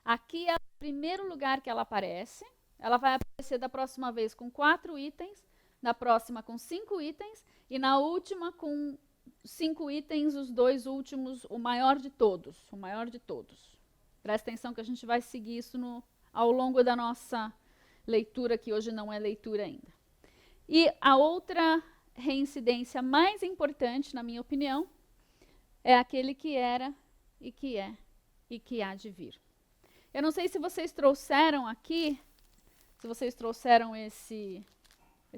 Aqui é o primeiro lugar que ela aparece. Ela vai aparecer da próxima vez com 4 itens, na próxima com 5 itens, e na última com 5 itens, os 2 últimos, o maior de todos. O maior de todos. Presta atenção que a gente vai seguir isso ao longo da nossa leitura, que hoje não é leitura ainda. E a outra reincidência mais importante, na minha opinião, é aquele que era e que é e que há de vir. Eu não sei se vocês trouxeram aqui, se vocês trouxeram esse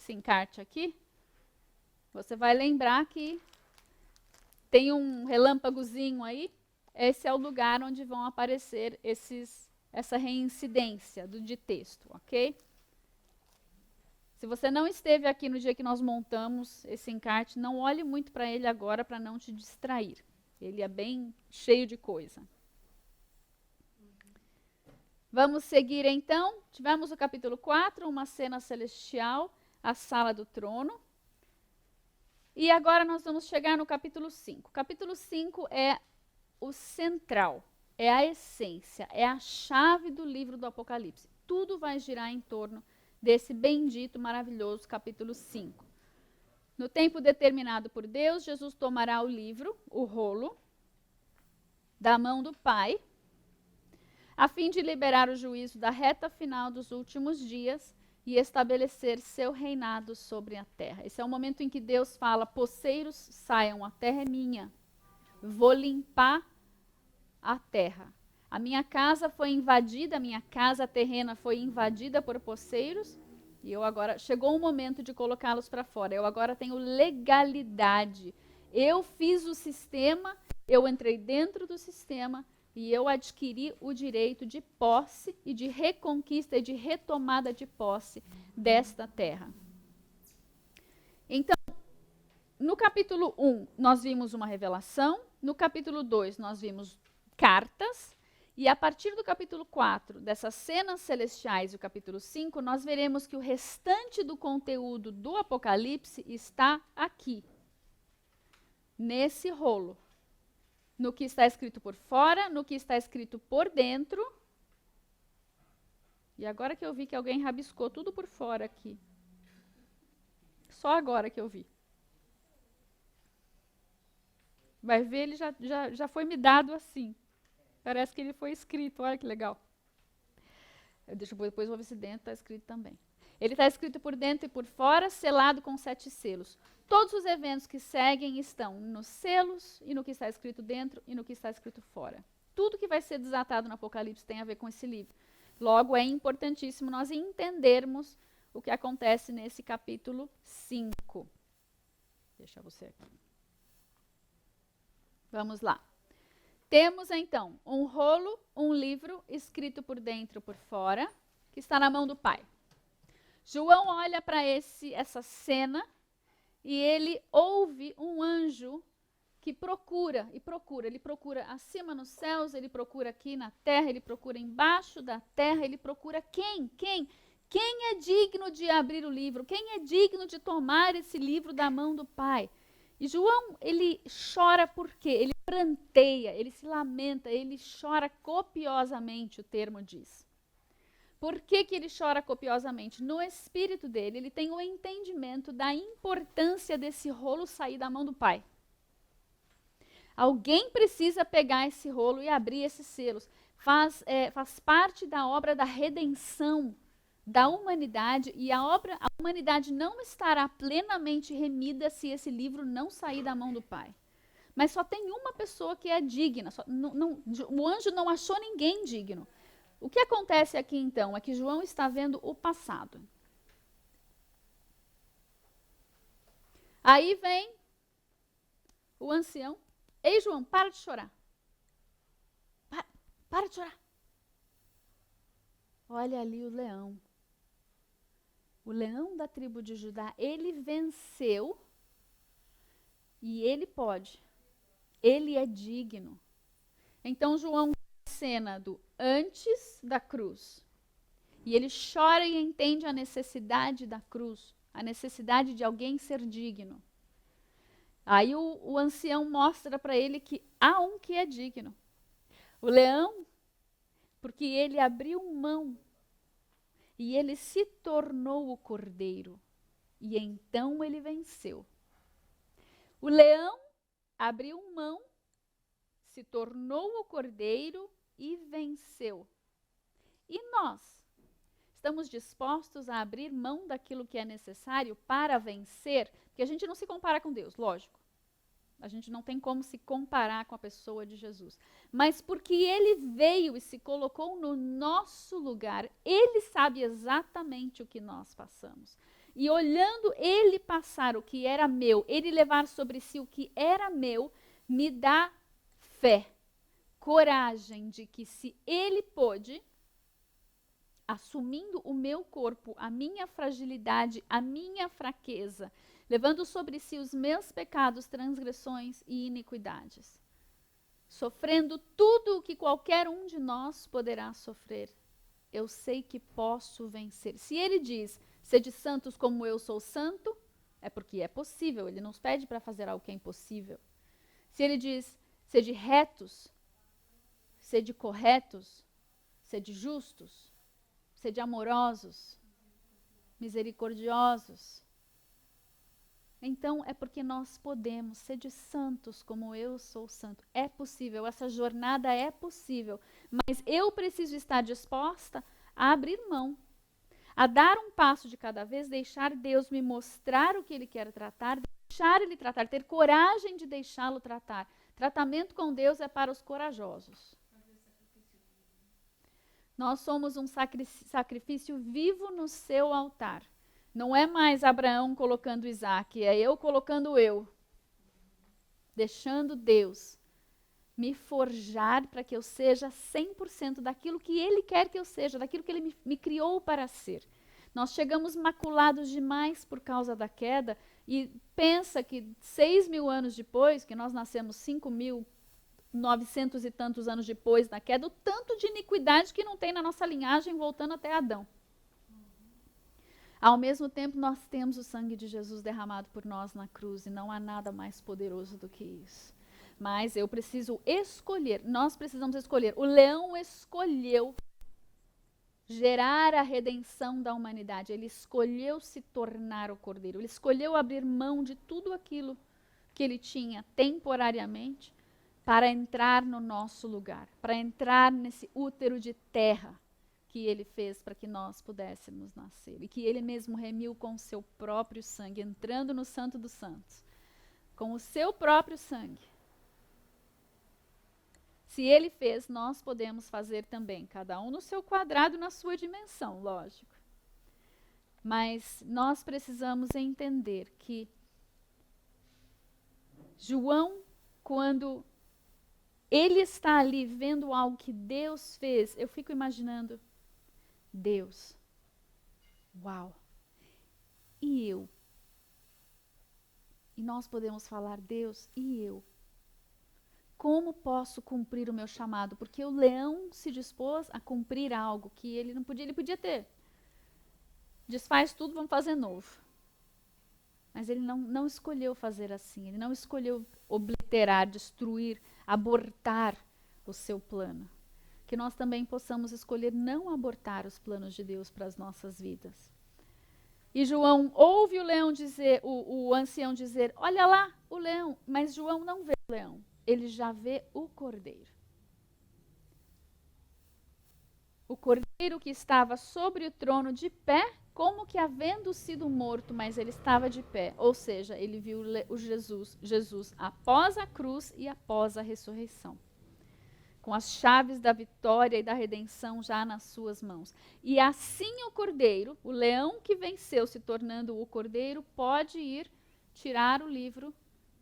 encarte aqui, você vai lembrar que tem um relâmpagozinho aí, esse é o lugar onde vão aparecer essa reincidência de texto, ok? Se você não esteve aqui no dia que nós montamos esse encarte, não olhe muito para ele agora para não te distrair. Ele é bem cheio de coisa. Vamos seguir então. Tivemos o capítulo 4, uma cena celestial, a sala do trono. E agora nós vamos chegar no capítulo 5. O capítulo 5 é o central, é a essência, é a chave do livro do Apocalipse. Tudo vai girar em torno desse bendito, maravilhoso capítulo 5. No tempo determinado por Deus, Jesus tomará o livro, o rolo, da mão do Pai, a fim de liberar o juízo da reta final dos últimos dias e estabelecer seu reinado sobre a terra. Esse é o momento em que Deus fala: poceiros, saiam, a terra é minha, vou limpar a terra. A minha casa foi invadida, a minha casa terrena foi invadida por poceiros, e eu agora, chegou o momento de colocá-los para fora. Eu agora tenho legalidade. Eu fiz o sistema, eu entrei dentro do sistema, e eu adquiri o direito de posse e de reconquista e de retomada de posse desta terra. Então, no capítulo 1, nós vimos uma revelação. No capítulo 2, nós vimos cartas. E a partir do capítulo 4, dessas cenas celestiais, e o capítulo 5, nós veremos que o restante do conteúdo do Apocalipse está aqui, nesse rolo. No que está escrito por fora, no que está escrito por dentro. E agora que eu vi que alguém rabiscou tudo por fora aqui. Só agora que eu vi. Vai ver, ele já foi me dado assim. Parece que ele foi escrito, olha que legal. Depois vou ver se dentro está escrito também. Ele está escrito por dentro e por fora, selado com 7 selos. Todos os eventos que seguem estão nos selos, e no que está escrito dentro, e no que está escrito fora. Tudo que vai ser desatado no Apocalipse tem a ver com esse livro. Logo, é importantíssimo nós entendermos o que acontece nesse capítulo 5. Deixa você aqui. Vamos lá. Temos, então, um rolo, um livro escrito por dentro e por fora, que está na mão do Pai. João olha para essa cena e ele ouve um anjo que procura, e procura. Ele procura acima nos céus, ele procura aqui na terra, ele procura embaixo da terra, ele procura quem? Quem é digno de abrir o livro? Quem é digno de tomar esse livro da mão do Pai? E João, ele chora por quê? Ele pranteia, ele se lamenta, ele chora copiosamente, o termo diz. Por que ele chora copiosamente? No espírito dele, ele tem um entendimento da importância desse rolo sair da mão do Pai. Alguém precisa pegar esse rolo e abrir esses selos. Faz parte da obra da redenção da humanidade, e a humanidade não estará plenamente remida se esse livro não sair da mão do Pai. Mas só tem uma pessoa que é digna. O anjo não achou ninguém digno. O que acontece aqui, então, é que João está vendo o passado. Aí vem o ancião. Ei, João, para de chorar. Para de chorar. Olha ali o leão. O leão da tribo de Judá, ele venceu e ele pode. Ele é digno. Então, João vê a cena do antes da cruz. E ele chora e entende a necessidade da cruz, a necessidade de alguém ser digno. Aí o ancião mostra para ele que há um que é digno. O leão, porque ele abriu mão e ele se tornou o cordeiro. E então ele venceu. O leão abriu mão, se tornou o cordeiro e venceu. E nós? Estamos dispostos a abrir mão daquilo que é necessário para vencer? Porque a gente não se compara com Deus, lógico. A gente não tem como se comparar com a pessoa de Jesus. Mas porque ele veio e se colocou no nosso lugar, ele sabe exatamente o que nós passamos. E olhando ele passar o que era meu, ele levar sobre si o que era meu, me dá fé, coragem de que se ele pôde, assumindo o meu corpo, a minha fragilidade, a minha fraqueza, levando sobre si os meus pecados, transgressões e iniquidades, sofrendo tudo o que qualquer um de nós poderá sofrer, eu sei que posso vencer. Se ele diz, sede santos como eu sou santo, é porque é possível, ele nos pede para fazer algo que é impossível. Se ele diz, sede retos, sede corretos, sede justos, sede amorosos, misericordiosos, então é porque nós podemos ser de santos como eu sou santo. É possível, essa jornada é possível, mas eu preciso estar disposta a abrir mão, a dar um passo de cada vez, deixar Deus me mostrar o que Ele quer tratar, deixar Ele tratar, ter coragem de deixá-lo tratar. Tratamento com Deus é para os corajosos. Nós somos um sacrifício vivo no seu altar. Não é mais Abraão colocando Isaac, é eu colocando eu. Deixando Deus me forjar para que eu seja 100% daquilo que Ele quer que eu seja, daquilo que Ele me criou para ser. Nós chegamos maculados demais por causa da queda e pensa que 6.000 anos depois, que nós nascemos 5.900 e tantos anos depois da queda, o tanto de iniquidade que não tem na nossa linhagem voltando até Adão. Ao mesmo tempo, nós temos o sangue de Jesus derramado por nós na cruz e não há nada mais poderoso do que isso. Mas eu preciso escolher, nós precisamos escolher. O leão escolheu gerar a redenção da humanidade. Ele escolheu se tornar o cordeiro. Ele escolheu abrir mão de tudo aquilo que ele tinha temporariamente para entrar no nosso lugar, para entrar nesse útero de terra que ele fez para que nós pudéssemos nascer. E que ele mesmo remiu com o seu próprio sangue, entrando no Santo dos Santos. Com o seu próprio sangue. Se ele fez, nós podemos fazer também. Cada um no seu quadrado, na sua dimensão, lógico. Mas nós precisamos entender que João, quando ele está ali vendo algo que Deus fez, eu fico imaginando, Deus, uau, e eu? E nós podemos falar, Deus, e eu? Como posso cumprir o meu chamado? Porque o leão se dispôs a cumprir algo que ele não podia, ele podia ter. Desfaz tudo, vamos fazer novo. Mas ele não escolheu fazer assim, ele não escolheu obliterar, destruir, abortar o seu plano. Que nós também possamos escolher não abortar os planos de Deus para as nossas vidas. E João ouve o leão dizer, o ancião dizer, olha lá o leão, mas João não vê o leão, ele já vê o cordeiro. O cordeiro que estava sobre o trono de pé, como que havendo sido morto, mas ele estava de pé. Ou seja, ele viu o Jesus após a cruz e após a ressurreição. Com as chaves da vitória e da redenção já nas suas mãos. E assim o cordeiro, o leão que venceu se tornando o cordeiro, pode ir tirar o livro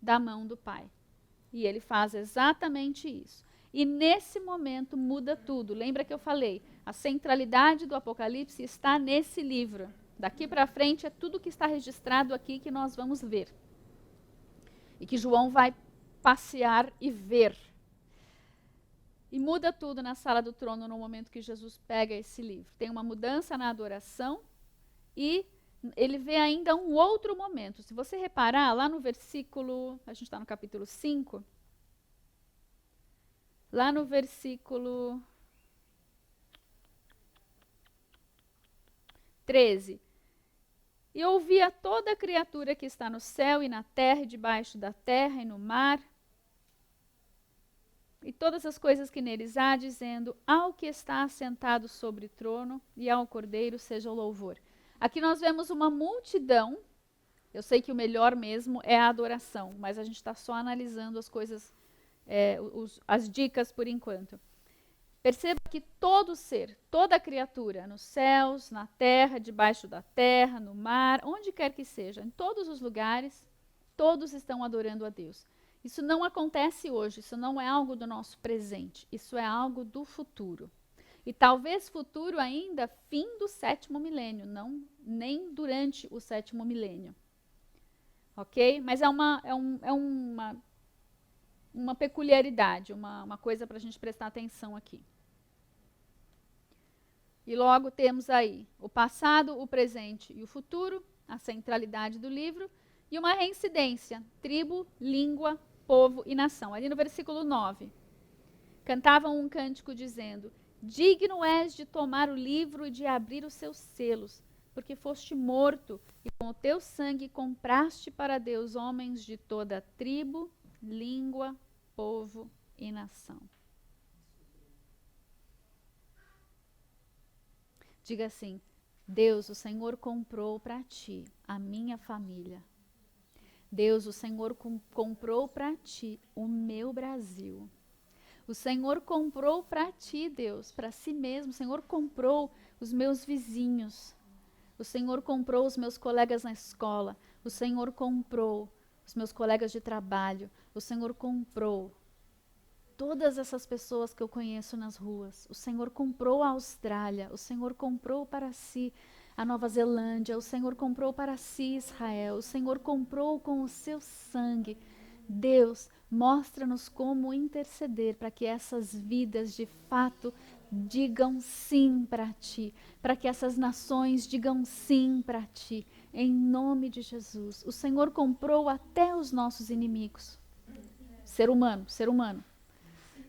da mão do Pai. E ele faz exatamente isso. E nesse momento muda tudo. Lembra que eu falei? A centralidade do Apocalipse está nesse livro. Daqui para frente é tudo que está registrado aqui que nós vamos ver. E que João vai passear e ver. E muda tudo na sala do trono no momento que Jesus pega esse livro. Tem uma mudança na adoração e ele vê ainda um outro momento. Se você reparar, lá no versículo, a gente está no capítulo 5, lá no versículo 13. E ouvia toda criatura que está no céu e na terra, e debaixo da terra e no mar, e todas as coisas que neles há, dizendo: ao que está assentado sobre o trono e ao Cordeiro seja o louvor. Aqui nós vemos uma multidão. Eu sei que o melhor mesmo é a adoração, mas a gente está só analisando as coisas, as dicas por enquanto. Perceba que todo ser, toda criatura, nos céus, na terra, debaixo da terra, no mar, onde quer que seja, em todos os lugares, todos estão adorando a Deus. Isso não acontece hoje, isso não é algo do nosso presente, isso é algo do futuro. E talvez futuro ainda fim do 7º milênio, não nem durante o 7º milênio. Ok? Mas é uma peculiaridade, uma coisa para a gente prestar atenção aqui. E logo temos aí o passado, o presente e o futuro, a centralidade do livro, e uma reincidência, tribo, língua, povo e nação. Ali no versículo 9, cantavam um cântico dizendo: digno és de tomar o livro e de abrir os seus selos, porque foste morto e com o teu sangue compraste para Deus homens de toda tribo, língua, povo e nação. Diga assim: Deus, o Senhor comprou para ti a minha família. Deus, o Senhor comprou para ti o meu Brasil. O Senhor comprou para ti, Deus, para si mesmo. O Senhor comprou os meus vizinhos. O Senhor comprou os meus colegas na escola. O Senhor comprou os meus colegas de trabalho. O Senhor comprou todas essas pessoas que eu conheço nas ruas. O Senhor comprou a Austrália. O Senhor comprou para si a Nova Zelândia. O Senhor comprou para si Israel. O Senhor comprou com o seu sangue. Deus, mostra-nos como interceder para que essas vidas de fato digam sim para ti, para que essas nações digam sim para ti, em nome de Jesus. O Senhor comprou até os nossos inimigos. Ser humano.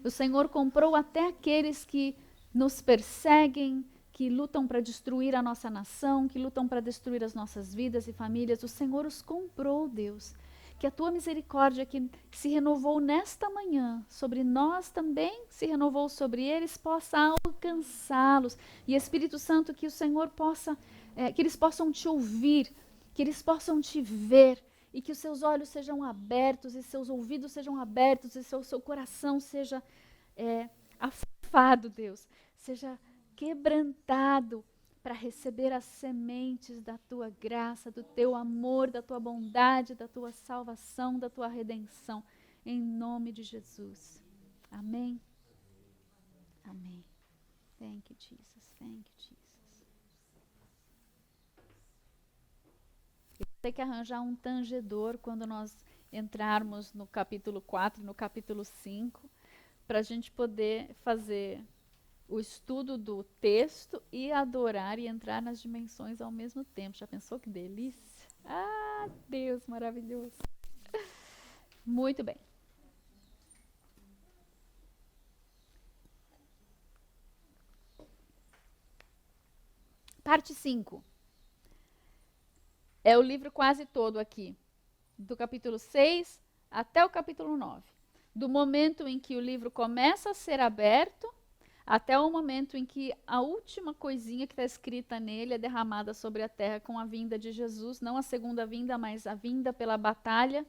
O Senhor comprou até aqueles que nos perseguem, que lutam para destruir a nossa nação, que lutam para destruir as nossas vidas e famílias. O Senhor os comprou, Deus. Que a tua misericórdia que se renovou nesta manhã sobre nós também, se renovou sobre eles, possa alcançá-los. E Espírito Santo, que o Senhor possa, que eles possam te ouvir, que eles possam te ver, e que os seus olhos sejam abertos, e seus ouvidos sejam abertos, e seu coração seja afado, Deus, seja quebrantado para receber as sementes da tua graça, do teu amor, da tua bondade, da tua salvação, da tua redenção, em nome de Jesus. Amém? Amém. Thank you, Jesus. Thank you, Jesus. Eu vou ter que arranjar um tangedor quando nós entrarmos no capítulo 4, no capítulo 5, para a gente poder fazer o estudo do texto e adorar e entrar nas dimensões ao mesmo tempo. Já pensou que delícia? Ah, Deus maravilhoso. Muito bem. Parte 5. É o livro quase todo aqui, do capítulo 6 até o capítulo 9. Do momento em que o livro começa a ser aberto até o momento em que a última coisinha que está escrita nele é derramada sobre a terra com a vinda de Jesus, não a segunda vinda, mas a vinda pela batalha,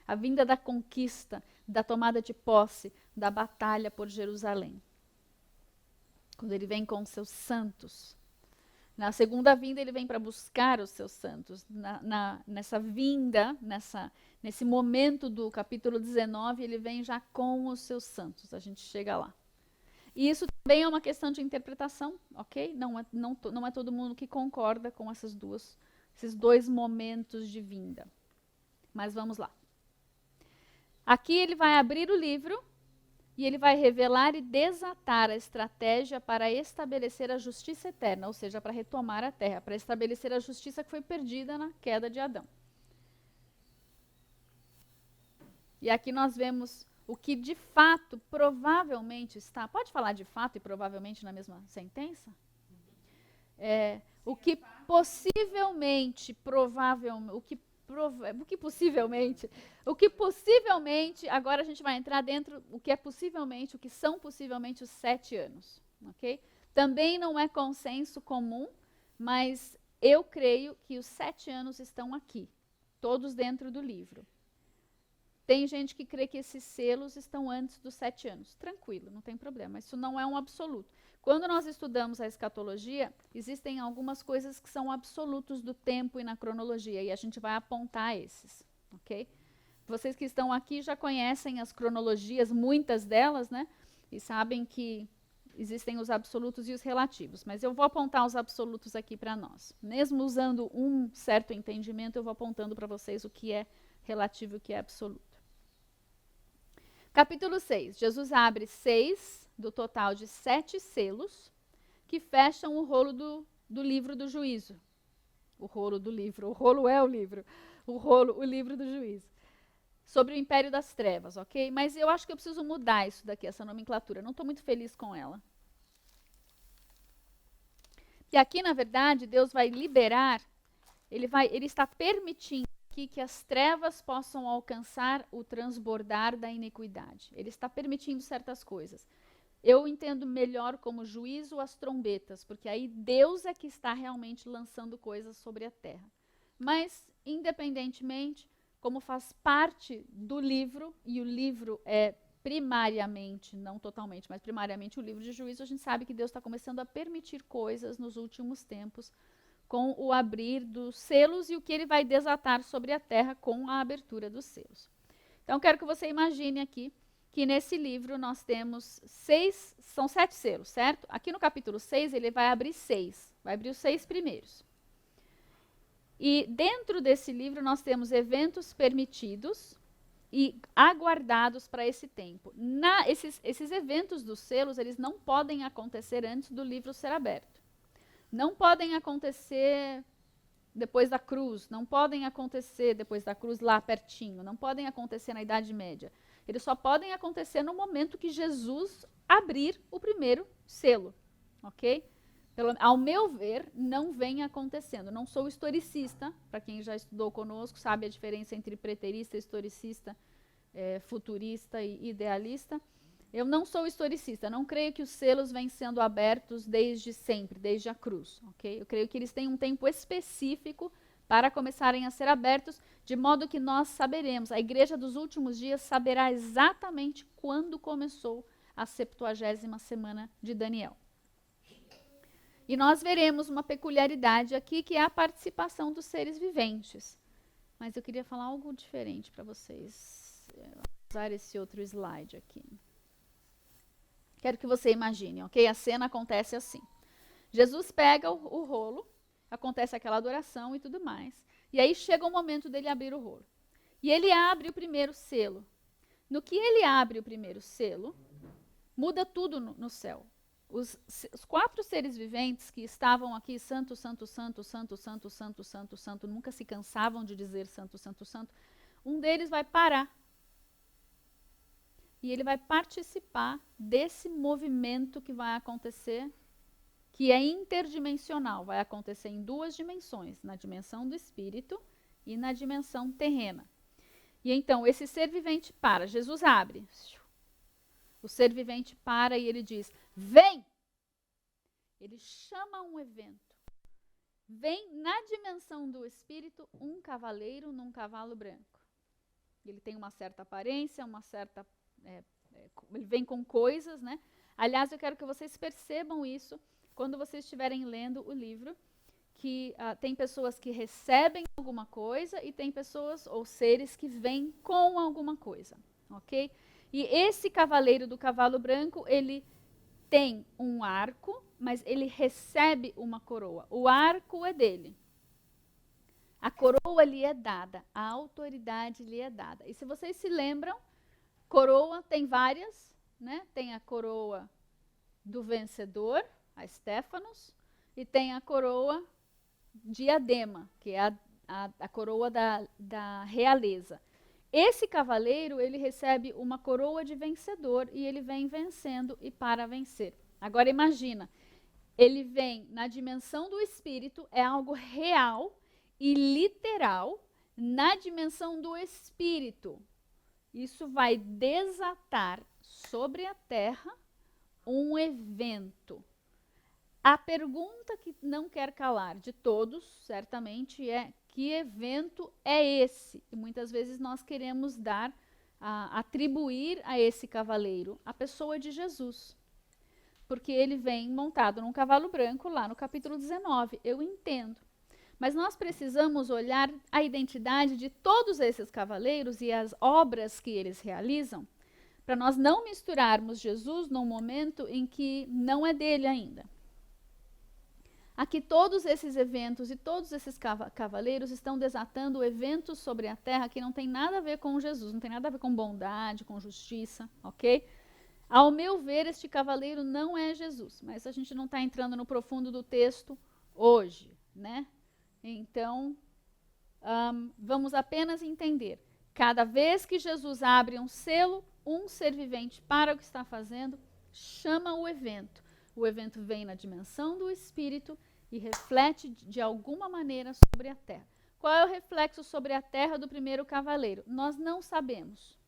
a vinda da conquista, da tomada de posse, da batalha por Jerusalém. Quando ele vem com os seus santos. Na segunda vinda ele vem para buscar os seus santos. Nessa vinda, nesse momento do capítulo 19, ele vem já com os seus santos. A gente chega lá. E isso também é uma questão de interpretação, ok? Não é todo mundo que concorda com esses dois momentos de vinda. Mas vamos lá. Aqui ele vai abrir o livro e ele vai revelar e desatar a estratégia para estabelecer a justiça eterna, ou seja, para retomar a terra, para estabelecer a justiça que foi perdida na queda de Adão. E aqui nós vemos o que de fato, provavelmente está... Pode falar de fato e provavelmente na mesma sentença? O que possivelmente, o que possivelmente, agora a gente vai entrar dentro, o que são possivelmente os 7 anos, ok? Também não é consenso comum, mas eu creio que os 7 anos estão aqui, todos dentro do livro. Tem gente que crê que esses selos estão antes dos 7 anos. Tranquilo, não tem problema. Isso não é um absoluto. Quando nós estudamos a escatologia, existem algumas coisas que são absolutos do tempo e na cronologia, e a gente vai apontar esses, ok? Vocês que estão aqui já conhecem as cronologias, muitas delas, né? E sabem que existem os absolutos e os relativos. Mas eu vou apontar os absolutos aqui para nós. Mesmo usando um certo entendimento, eu vou apontando para vocês o que é relativo e o que é absoluto. Capítulo 6. Jesus abre 6 do total de 7 selos que fecham o rolo do livro do juízo. O rolo do livro. O rolo é o livro. O livro do juízo. Sobre o império das trevas, ok? Mas eu acho que eu preciso mudar isso daqui, essa nomenclatura. Não estou muito feliz com ela. E aqui, na verdade, Deus vai liberar, ele está permitindo que as trevas possam alcançar o transbordar da iniquidade. Ele está permitindo certas coisas. Eu entendo melhor como juízo as trombetas, porque aí Deus é que está realmente lançando coisas sobre a terra. Mas, independentemente, como faz parte do livro, e o livro é primariamente, não totalmente, mas primariamente o livro de juízo, a gente sabe que Deus está começando a permitir coisas nos últimos tempos, com o abrir dos selos e o que ele vai desatar sobre a terra com a abertura dos selos. Então, quero que você imagine aqui que nesse livro nós temos 7 selos, certo? Aqui no capítulo 6 ele vai abrir 6, vai abrir os 6 primeiros. E dentro desse livro nós temos eventos permitidos e aguardados para esse tempo. Esses eventos dos selos, eles não podem acontecer antes do livro ser aberto. Não podem acontecer depois da cruz, não podem acontecer depois da cruz lá pertinho, não podem acontecer na Idade Média. Eles só podem acontecer no momento que Jesus abrir o primeiro selo, ok? Ao meu ver, não vem acontecendo. Não sou historicista, para quem já estudou conosco, sabe a diferença entre preterista, historicista, futurista e idealista. Eu não sou historicista, não creio que os selos vêm sendo abertos desde sempre, desde a cruz, ok? Eu creio que eles têm um tempo específico para começarem a ser abertos, de modo que nós saberemos, a igreja dos últimos dias saberá exatamente quando começou a 70ª semana de Daniel. E nós veremos uma peculiaridade aqui, que é a participação dos seres viventes. Mas eu queria falar algo diferente para vocês. Vou usar esse outro slide aqui. Quero que você imagine, ok? A cena acontece assim. Jesus pega o rolo, acontece aquela adoração e tudo mais. E aí chega o momento dele abrir o rolo. E ele abre o primeiro selo. No que ele abre o primeiro selo, muda tudo no céu. Os 4 seres viventes que estavam aqui, santo, santo, santo, santo, santo, santo, santo, santo, nunca se cansavam de dizer santo, santo, santo, um deles vai parar. E ele vai participar desse movimento que vai acontecer, que é interdimensional, vai acontecer em 2 dimensões, na dimensão do espírito e na dimensão terrena. E então, esse ser vivente para, Jesus abre. O ser vivente para e ele diz, vem! Ele chama um evento. Vem na dimensão do espírito um cavaleiro num cavalo branco. Ele tem uma certa aparência, uma certa... ele vem com coisas, né? Aliás, eu quero que vocês percebam isso quando vocês estiverem lendo o livro, que tem pessoas que recebem alguma coisa e tem pessoas ou seres que vêm com alguma coisa, ok? E esse cavaleiro do cavalo branco, ele tem um arco, mas ele recebe uma coroa. O arco é dele. A coroa lhe é dada, a autoridade lhe é dada. E se vocês se lembram, coroa tem várias, né? Tem a coroa do vencedor, a Stéphanos, e tem a coroa diadema, que é a coroa da realeza. Esse cavaleiro, ele recebe uma coroa de vencedor e ele vem vencendo e para vencer. Agora imagina, Ele vem na dimensão do espírito, é algo real e literal na dimensão do espírito. Isso vai desatar sobre a terra um evento. A pergunta que não quer calar de todos, certamente, é: que evento é esse? E muitas vezes nós queremos atribuir a esse cavaleiro a pessoa de Jesus. Porque ele vem montado num cavalo branco lá no capítulo 19. Eu entendo. Mas nós precisamos olhar a identidade de todos esses cavaleiros e as obras que eles realizam, para nós não misturarmos Jesus num momento em que não é dele ainda. Aqui todos esses eventos e todos esses cavaleiros estão desatando eventos sobre a terra que não tem nada a ver com Jesus, não tem nada a ver com bondade, com justiça, ok? Ao meu ver, este cavaleiro não é Jesus, mas a gente não está entrando no profundo do texto hoje, né? Então, vamos apenas entender. Cada vez que Jesus abre um selo, um ser vivente para o que está fazendo, chama o evento. O evento vem na dimensão do espírito e reflete de alguma maneira sobre a terra. Qual é o reflexo sobre a terra do primeiro cavaleiro? Nós não sabemos.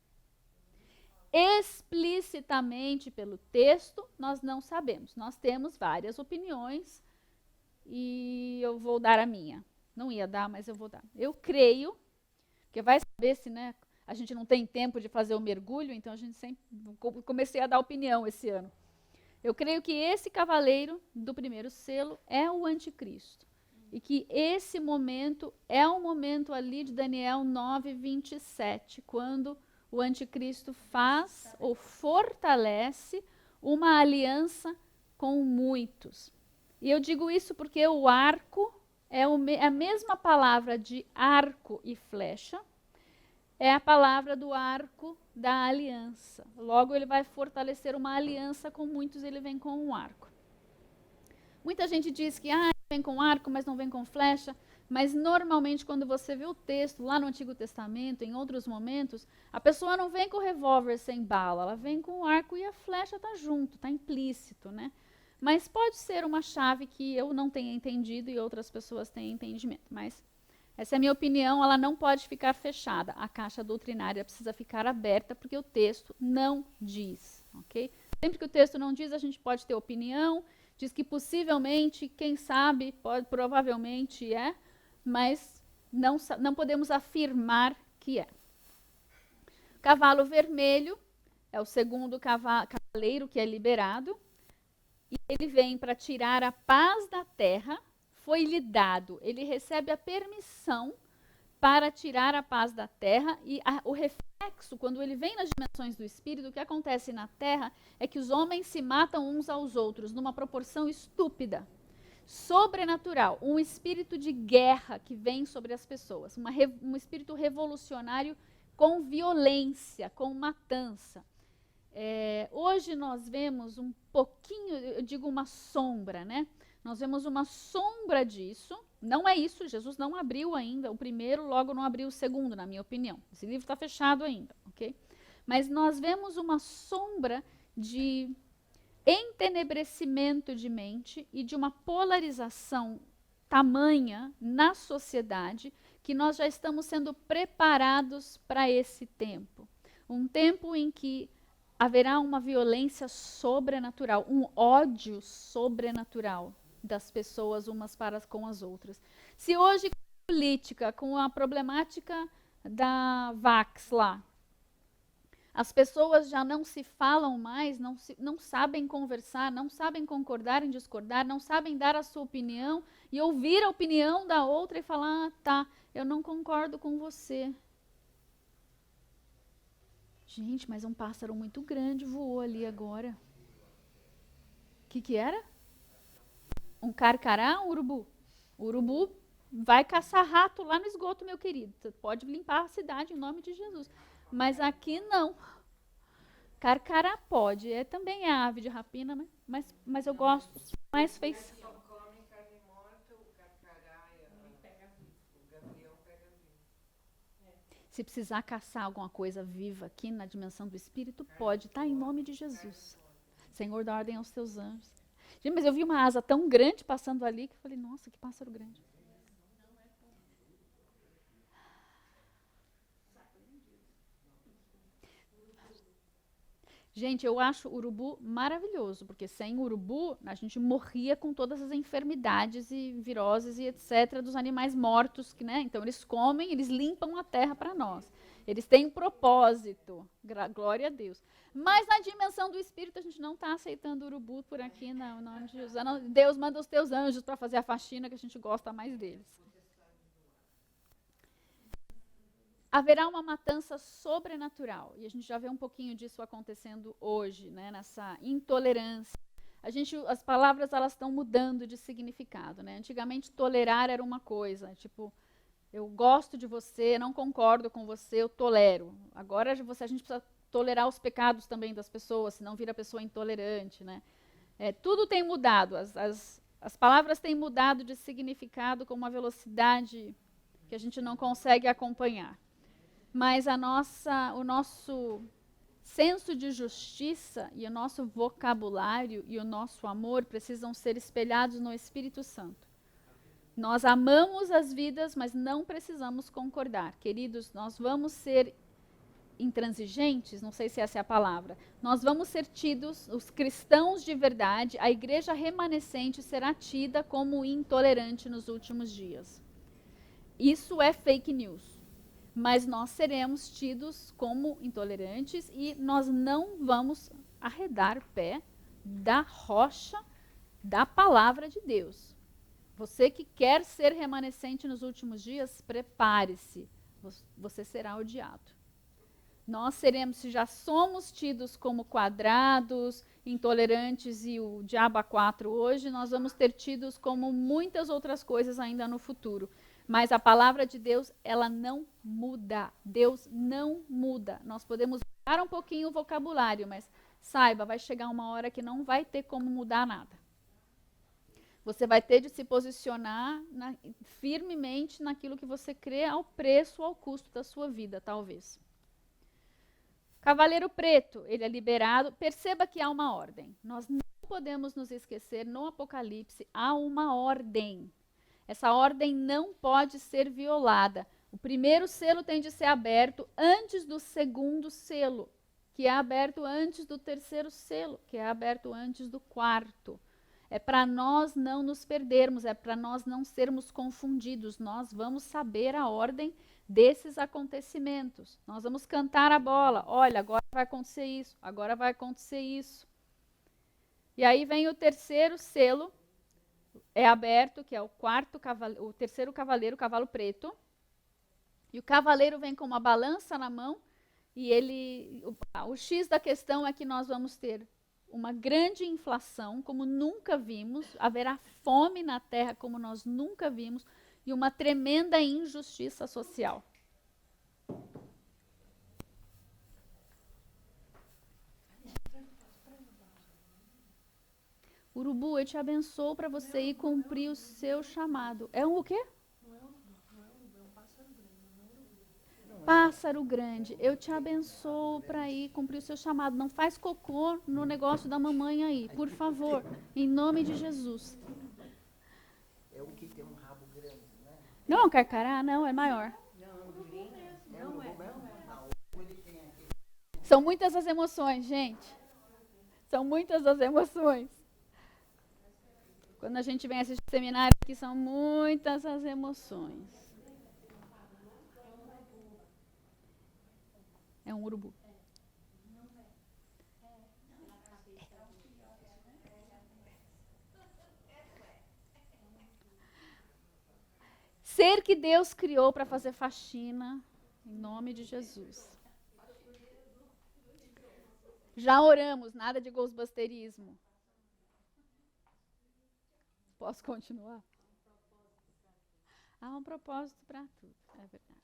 Explicitamente pelo texto, nós não sabemos. Nós temos várias opiniões e eu vou dar a minha. Não ia dar, mas eu vou dar. Eu creio, porque vai saber se, né, a gente não tem tempo de fazer o mergulho, então a gente sempre comecei a dar opinião esse ano. Eu creio que esse cavaleiro do primeiro selo é o anticristo. E que esse momento é o momento ali de Daniel 9:27, quando o anticristo faz ou fortalece uma aliança com muitos. E eu digo isso porque o arco é a mesma palavra de arco e flecha, é a palavra do arco da aliança. Logo, ele vai fortalecer uma aliança com muitos, ele vem com um arco. Muita gente diz que vem com arco, mas não vem com flecha. Mas, normalmente, quando você vê o texto lá no Antigo Testamento, em outros momentos, a pessoa não vem com o revólver sem bala, ela vem com o arco e a flecha está junto, está implícito, né? Mas pode ser uma chave que eu não tenha entendido e outras pessoas tenham entendimento. Mas essa é a minha opinião, ela não pode ficar fechada. A caixa doutrinária precisa ficar aberta, porque o texto não diz, ok? Sempre que o texto não diz, a gente pode ter opinião, diz que possivelmente, quem sabe, provavelmente é, mas não podemos afirmar que é. Cavalo vermelho é o segundo cavaleiro que é liberado, e ele vem para tirar a paz da terra. Foi-lhe dado, ele recebe a permissão para tirar a paz da terra, e o reflexo, quando ele vem nas dimensões do espírito, o que acontece na terra é que os homens se matam uns aos outros numa proporção estúpida, sobrenatural, um espírito de guerra que vem sobre as pessoas, um espírito revolucionário com violência, com matança. Hoje nós vemos um pouquinho, eu digo uma sombra, né? Nós vemos uma sombra disso. Não é isso, Jesus não abriu ainda o primeiro, logo não abriu o segundo, na minha opinião. Esse livro está fechado ainda, ok? Mas nós vemos uma sombra de entenebrecimento de mente e de uma polarização tamanha na sociedade que nós já estamos sendo preparados para esse tempo. Um tempo em que haverá uma violência sobrenatural, um ódio sobrenatural das pessoas umas para com as outras. Se hoje, com a política, com a problemática da Vax lá, as pessoas já não se falam mais, não sabem conversar, não sabem concordar em discordar, não sabem dar a sua opinião e ouvir a opinião da outra e falar, tá, eu não concordo com você. Gente, mas um pássaro muito grande voou ali agora. O que era? Um carcará, um urubu? O urubu vai caçar rato lá no esgoto, meu querido. Você pode limpar a cidade em nome de Jesus. Mas aqui não. Carcará pode. Também é ave de rapina, né? Mas eu gosto mais feição. Se precisar caçar alguma coisa viva aqui na dimensão do espírito, pode, tá? Em nome de Jesus. Senhor, dá ordem aos teus anjos. Gente, mas eu vi uma asa tão grande passando ali que eu falei, nossa, que pássaro grande. Gente, eu acho urubu maravilhoso, porque sem urubu a gente morria com todas as enfermidades e viroses e etc. dos animais mortos, que, né? Então eles comem, eles limpam a terra para nós. Eles têm um propósito, glória a Deus. Mas na dimensão do espírito a gente não está aceitando urubu por aqui, não, em nome de Jesus. Deus manda os teus anjos para fazer a faxina, que a gente gosta mais deles. Haverá uma matança sobrenatural, e a gente já vê um pouquinho disso acontecendo hoje, né, nessa intolerância. As palavras elas estão mudando de significado, né? Antigamente tolerar era uma coisa, tipo, eu gosto de você, não concordo com você, eu tolero. Agora a gente precisa tolerar os pecados também das pessoas, senão vira pessoa intolerante, né? Tudo tem mudado, as palavras têm mudado de significado com uma velocidade que a gente não consegue acompanhar. Mas o nosso senso de justiça e o nosso vocabulário e o nosso amor precisam ser espelhados no Espírito Santo. Nós amamos as vidas, mas não precisamos concordar. Queridos, nós vamos ser intransigentes, não sei se essa é a palavra. Nós vamos ser tidos, os cristãos de verdade, a igreja remanescente será tida como intolerante nos últimos dias. Isso é fake news. Mas nós seremos tidos como intolerantes e nós não vamos arredar pé da rocha da palavra de Deus. Você que quer ser remanescente nos últimos dias, prepare-se, você será odiado. Nós seremos, se já somos tidos como quadrados, intolerantes e o diabo a quatro hoje, nós vamos ter tidos como muitas outras coisas ainda no futuro. Mas a palavra de Deus, ela não muda. Deus não muda. Nós podemos mudar um pouquinho o vocabulário, mas saiba, vai chegar uma hora que não vai ter como mudar nada. Você vai ter de se posicionar firmemente naquilo que você crê ao preço, ao custo da sua vida, talvez. Cavaleiro Preto, ele é liberado. Perceba que há uma ordem. Nós não podemos nos esquecer, no Apocalipse, há uma ordem. Essa ordem não pode ser violada. O primeiro selo tem de ser aberto antes do segundo selo, que é aberto antes do terceiro selo, que é aberto antes do quarto. É para nós não nos perdermos, é para nós não sermos confundidos. Nós vamos saber a ordem desses acontecimentos. Nós vamos cantar a bola. Olha, agora vai acontecer isso, agora vai acontecer isso. E aí vem o terceiro selo, é aberto, que é o terceiro cavaleiro, o cavalo preto. E o cavaleiro vem com uma balança na mão e o X da questão é que nós vamos ter uma grande inflação, como nunca vimos, haverá fome na terra como nós nunca vimos e uma tremenda injustiça social. Urubu, eu te abençoo para você ir cumprir o seu chamado. É um o quê? Pássaro grande, eu te abençoo para ir cumprir o seu chamado. Não faz cocô no negócio da mamãe aí, por favor, em nome de Jesus. É um que tem um rabo grande, né? Não é um carcará, não, é maior. Não é. São muitas as emoções, gente. São muitas as emoções. Quando a gente vem assistir seminário aqui, são muitas as emoções. É um urubu. Ser que Deus criou para fazer faxina, em nome de Jesus. Já oramos, nada de ghostbusterismo. Posso continuar? Há um propósito para tudo, é verdade.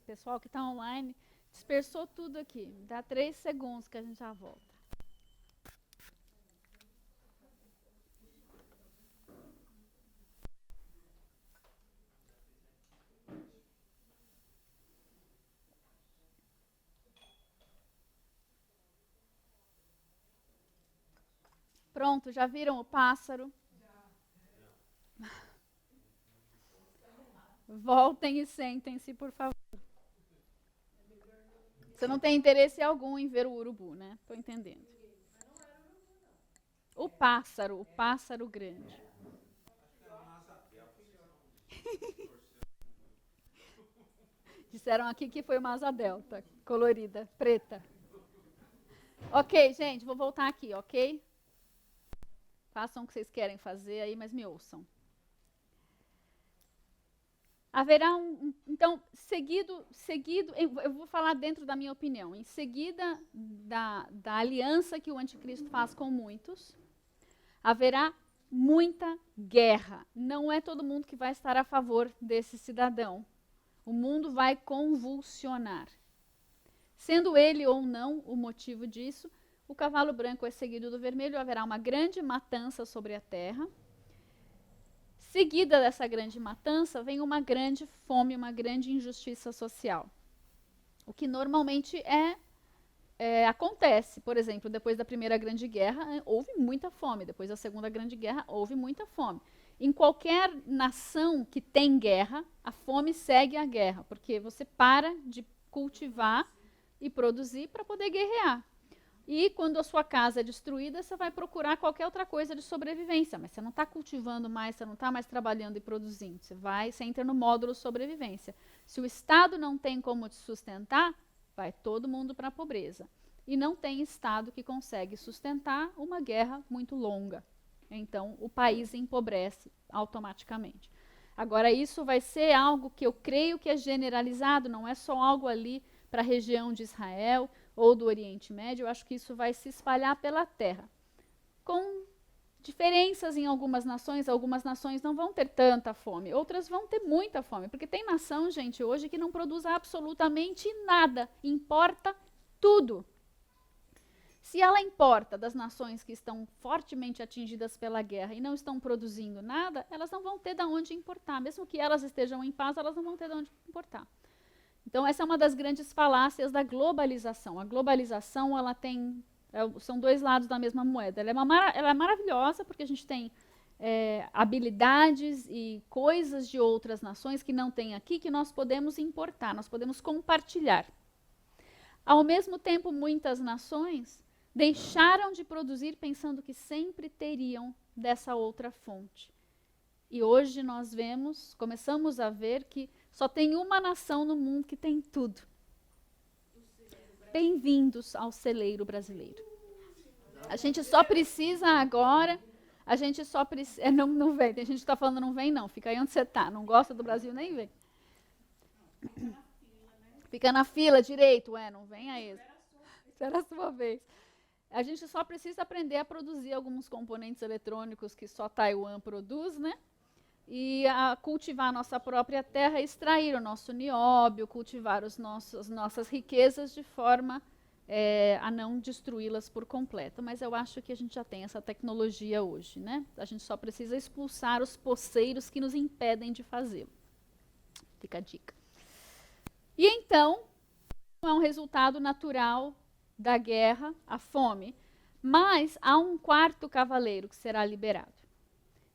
pessoal que está online dispersou tudo aqui. Dá 3 segundos que a gente já volta. Pronto, já viram o pássaro? Voltem e sentem-se, por favor. Você não tem interesse algum em ver o urubu, né? Estou entendendo. O pássaro grande. Disseram aqui que foi uma asa delta, colorida, preta. Ok, gente, vou voltar aqui, ok? Façam o que vocês querem fazer aí, mas me ouçam. Haverá então, seguido, eu vou falar dentro da minha opinião, em seguida da aliança que o anticristo faz com muitos, haverá muita guerra. Não é todo mundo que vai estar a favor desse cidadão. O mundo vai convulsionar. Sendo ele ou não o motivo disso, o cavalo branco é seguido do vermelho, haverá uma grande matança sobre a terra. Seguida dessa grande matança, vem uma grande fome, uma grande injustiça social. O que normalmente acontece. Por exemplo, depois da Primeira Grande Guerra, houve muita fome. Depois da Segunda Grande Guerra, houve muita fome. Em qualquer nação que tem guerra, a fome segue a guerra, porque você para de cultivar e produzir para poder guerrear. E quando a sua casa é destruída, você vai procurar qualquer outra coisa de sobrevivência. Mas você não está cultivando mais, você não está mais trabalhando e produzindo. Você entra no módulo sobrevivência. Se o Estado não tem como te sustentar, vai todo mundo para a pobreza. E não tem Estado que consegue sustentar uma guerra muito longa. Então, o país empobrece automaticamente. Agora, isso vai ser algo que eu creio que é generalizado, não é só algo ali para a região de Israel ou do Oriente Médio. Eu acho que isso vai se espalhar pela terra. Com diferenças em algumas nações não vão ter tanta fome, outras vão ter muita fome, porque tem nação, gente, hoje que não produz absolutamente nada, importa tudo. Se ela importa das nações que estão fortemente atingidas pela guerra e não estão produzindo nada, elas não vão ter de onde importar. Mesmo que elas estejam em paz, elas não vão ter de onde importar. Então, essa é uma das grandes falácias da globalização. A globalização, são 2 lados da mesma moeda. Ela é maravilhosa porque a gente tem habilidades e coisas de outras nações que não tem aqui, que nós podemos importar, nós podemos compartilhar. Ao mesmo tempo, muitas nações deixaram de produzir pensando que sempre teriam dessa outra fonte. E hoje nós começamos a ver que só tem uma nação no mundo que tem tudo. Bem-vindos ao celeiro brasileiro. A gente só precisa agora, não vem, tem gente que está falando não vem não, fica aí onde você está, não gosta do Brasil, nem vem. Fica na fila direito, não vem aí. Espera a sua vez. A gente só precisa aprender a produzir alguns componentes eletrônicos que só Taiwan produz, né? E a cultivar a nossa própria terra, extrair o nosso nióbio, cultivar as nossas riquezas de forma a não destruí-las por completo. Mas eu acho que a gente já tem essa tecnologia hoje, né? A gente só precisa expulsar os poceiros que nos impedem de fazê-lo. Fica a dica. E então, é um resultado natural da guerra, a fome, mas há um 4º cavaleiro que será liberado.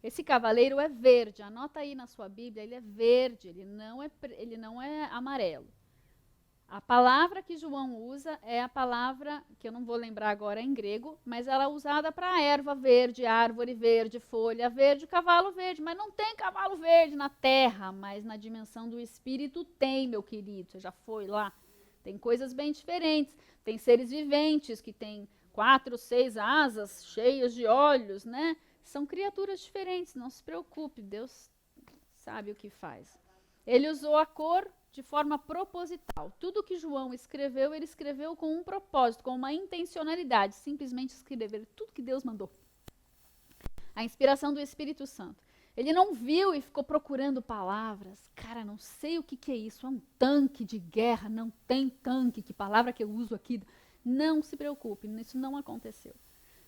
Esse cavaleiro é verde, anota aí na sua Bíblia, ele é verde, ele não é amarelo. A palavra que João usa é a palavra, que eu não vou lembrar agora em grego, mas ela é usada para erva verde, árvore verde, folha verde, cavalo verde. Mas não tem cavalo verde na terra, mas na dimensão do espírito tem, meu querido, você já foi lá. Tem coisas bem diferentes, tem seres viventes que têm 4, 6 asas cheias de olhos, né? São criaturas diferentes, não se preocupe, Deus sabe o que faz. Ele usou a cor de forma proposital. Tudo que João escreveu, ele escreveu com um propósito, com uma intencionalidade, simplesmente escrever tudo que Deus mandou. A inspiração do Espírito Santo. Ele não viu e ficou procurando palavras. Cara, não sei o que, que é isso. É um tanque de guerra. Não tem tanque. Que palavra que eu uso aqui? Não se preocupe, isso não aconteceu.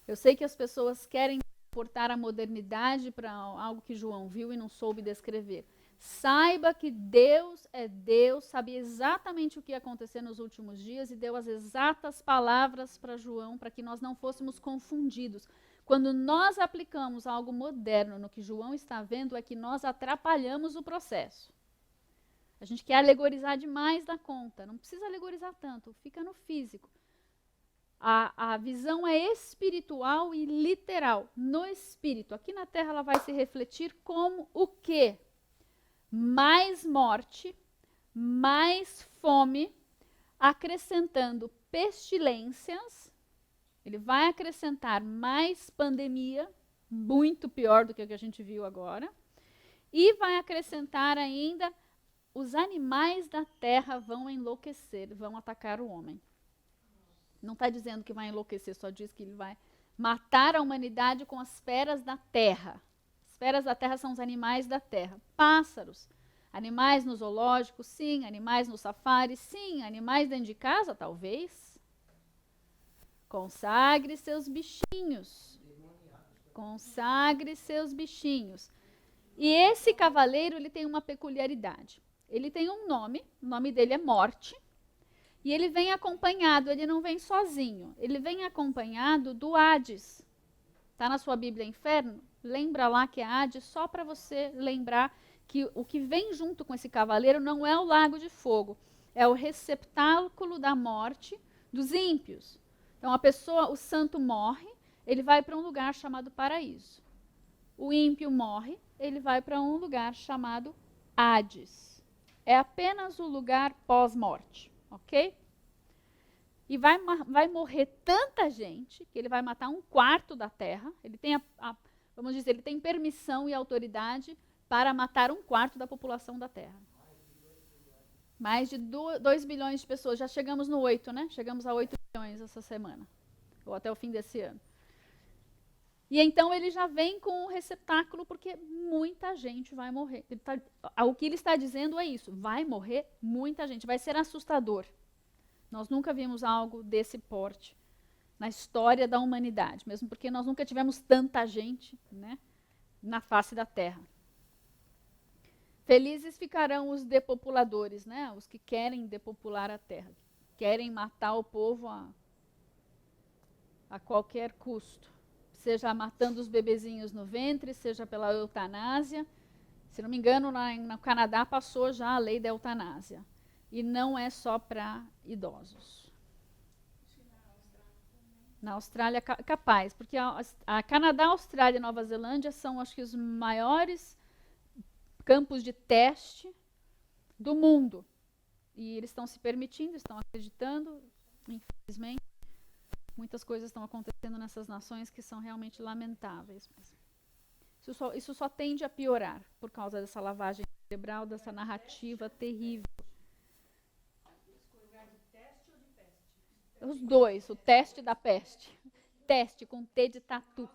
Eu sei que as pessoas querem portar a modernidade para algo que João viu e não soube descrever. Saiba que Deus é Deus, sabe exatamente o que ia acontecer nos últimos dias e deu as exatas palavras para João para que nós não fôssemos confundidos. Quando nós aplicamos algo moderno no que João está vendo, é que nós atrapalhamos o processo. A gente quer alegorizar demais da conta. Não precisa alegorizar tanto, fica no físico. A visão é espiritual e literal. No espírito. Aqui na terra ela vai se refletir como o quê? Mais morte, mais fome, acrescentando pestilências. Ele vai acrescentar mais pandemia, muito pior do que o que a gente viu agora. E vai acrescentar ainda, os animais da terra vão enlouquecer, vão atacar o homem. Não está dizendo que vai enlouquecer, só diz que ele vai matar a humanidade com as feras da terra. As feras da terra são os animais da terra. Pássaros, animais no zoológico, sim. Animais no safari, sim. Animais dentro de casa, talvez. Consagre seus bichinhos. Consagre seus bichinhos. E esse cavaleiro, ele tem uma peculiaridade. Ele tem um nome, o nome dele é Morte. E ele vem acompanhado, ele não vem sozinho. Ele vem acompanhado do Hades. Está na sua Bíblia Inferno? Lembra lá que é Hades, só para você lembrar que o que vem junto com esse cavaleiro não é o lago de fogo. É o receptáculo da morte dos ímpios. Então a pessoa, o santo morre, ele vai para um lugar chamado paraíso. O ímpio morre, ele vai para um lugar chamado Hades. É apenas o lugar pós-morte. Ok? E vai morrer tanta gente que ele vai matar 1/4 da terra. Ele tem, vamos dizer, ele tem permissão e autoridade para matar 1/4 da população da terra. Mais de 2 bilhões de pessoas. Já chegamos no 8, né? Chegamos a 8 bilhões essa semana. Ou até o fim desse ano. E então ele já vem com o receptáculo, porque muita gente vai morrer. O que ele está dizendo é isso. Vai morrer muita gente. Vai ser assustador. Nós nunca vimos algo desse porte na história da humanidade, mesmo porque nós nunca tivemos tanta gente, né, na face da Terra. Felizes ficarão os depopuladores, né, os que querem depopular a Terra, querem matar o povo a qualquer custo, seja matando os bebezinhos no ventre, seja pela eutanásia. Se não me engano, no Canadá passou já a lei da eutanásia. E não é só para idosos. Na Austrália, capaz, porque a Canadá, Austrália e Nova Zelândia são, acho que, os maiores campos de teste do mundo. E eles estão se permitindo, estão acreditando, infelizmente. Muitas coisas estão acontecendo nessas nações que são realmente lamentáveis. Isso só tende a piorar por causa dessa lavagem cerebral, dessa narrativa terrível. Os dois, o teste da peste. Teste com T de tatu.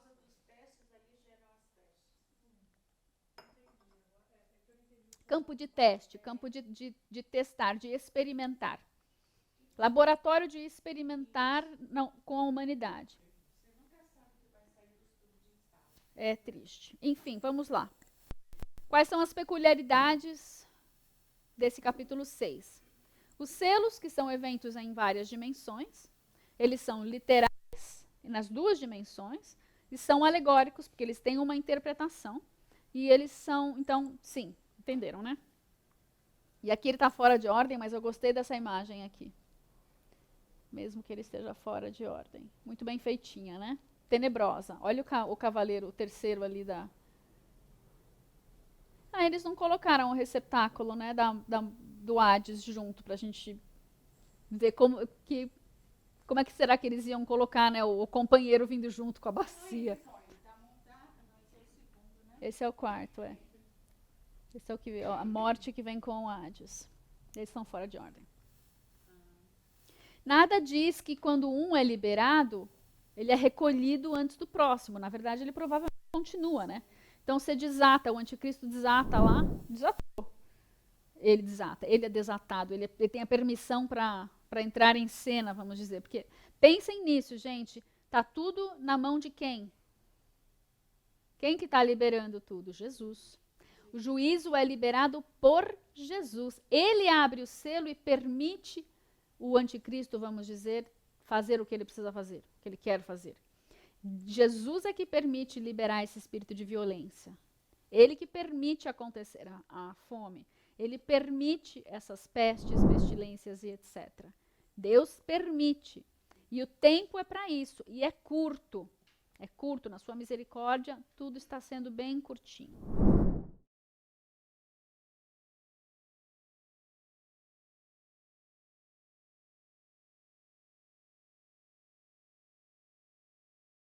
Campo de teste, campo de testar, de experimentar. Laboratório de experimentar com a humanidade. É triste. Enfim, vamos lá. Quais são as peculiaridades desse capítulo 6? Os selos, que são eventos em várias dimensões, eles são literais, nas 2 dimensões, e são alegóricos, porque eles têm uma interpretação, e eles são, então, sim, entenderam, né? E aqui ele está fora de ordem, mas eu gostei dessa imagem aqui. Mesmo que ele esteja fora de ordem. Muito bem feitinha, né? Tenebrosa. Olha o cavaleiro, o terceiro ali da... eles não colocaram o receptáculo, né, do Hades junto, para a gente ver como é que será que eles iam colocar, né, o companheiro vindo junto com a bacia. Esse é o quarto, é. Esse é o que, a morte que vem com o Hades. Eles estão fora de ordem. Nada diz que quando um é liberado, ele é recolhido antes do próximo. Na verdade, ele provavelmente continua, né? Então você desata, o anticristo desata lá, desatou. Ele desata, ele é desatado, ele tem a permissão para entrar em cena, vamos dizer. Porque pensem nisso, gente, está tudo na mão de quem? Quem que está liberando tudo? Jesus. O juízo é liberado por Jesus. Ele abre o selo e permite o anticristo, vamos dizer, fazer o que ele precisa fazer, o que ele quer fazer. Jesus é que permite liberar esse espírito de violência. Ele que permite acontecer a fome. Ele permite essas pestes, pestilências e etc. Deus permite. E o tempo é para isso. E é curto. É curto. Na sua misericórdia, tudo está sendo bem curtinho.